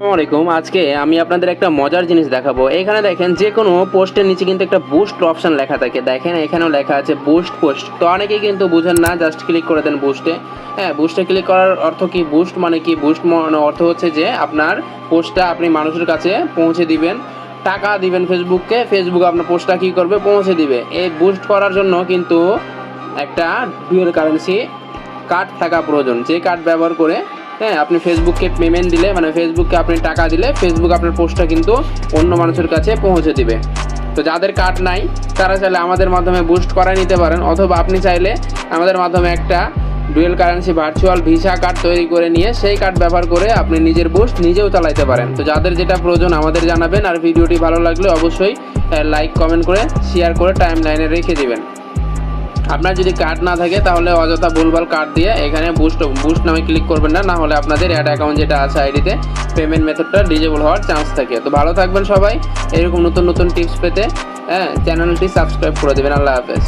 আসসালামাইকুম। আজকে আমি আপনাদের একটা মজার জিনিস দেখাবো। এখানে দেখেন যে কোনো পোস্টের নিচে কিন্তু একটা বুস্ট অপশন লেখা থাকে। দেখেন এখানেও লেখা আছে বুস্ট পোস্ট। তো অনেকেই কিন্তু বুঝেন না, জাস্ট ক্লিক করে দেন বুস্টে। হ্যাঁ, বুস্টে ক্লিক করার অর্থ কি? বুস্ট মানে কি? বুস্ট মানে অর্থ হচ্ছে যে আপনার পোস্টটা আপনি মানুষের কাছে পৌঁছে দিবেন, টাকা দিবেন ফেসবুককে, ফেসবুক আপনার পোস্টটা কী করবে? পৌঁছে দিবে। এই বুস্ট করার জন্য কিন্তু একটা ডুয়াল কারেন্সি কার্ড থাকা প্রয়োজন, যে কার্ড ব্যবহার করে আপনি ফেসবুককে পেমেন্ট দিলে, মানে ফেসবুককে আপনি টাকা দিলে ফেসবুক আপনার পোস্টটা কিন্তু অন্য মানুষের কাছে পৌঁছে দিবে। তো যাদের কার্ড নাই তারা চাইলে আমাদের মাধ্যমে বুস্ট করায় নিতে পারেন, অথবা আপনি চাইলে আমাদের মাধ্যমে একটা dual currency virtual visa card তৈরি করে নিয়ে সেই কার্ড ব্যবহার করে আপনি নিজের বুস্ট নিজেও চালাইতে পারেন। তো যাদের যেটা প্রয়োজন আমাদের জানাবেন, আর ভিডিওটি ভালো লাগলে অবশ্যই লাইক কমেন্ট করে শেয়ার করে টাইম লাইনে রেখে দিবেন। আপনার যদি কার্ড না থাকে তাহলে অযথা ভুলভাল কার্ড দিয়ে এখানে বুস্ট নামে ক্লিক করবেন না, না হলে আপনাদের অ্যাড অ্যাকাউন্ট যেটা আছে আইডিতে পেমেন্ট মেথডটা ডিজেবল হওয়ার চান্স থাকে। তো ভালো থাকবেন সবাই, এরকম নতুন নতুন টিপস পেতে চ্যানেলটি সাবস্ক্রাইব করে দেবেন। আল্লাহ হাফেজ।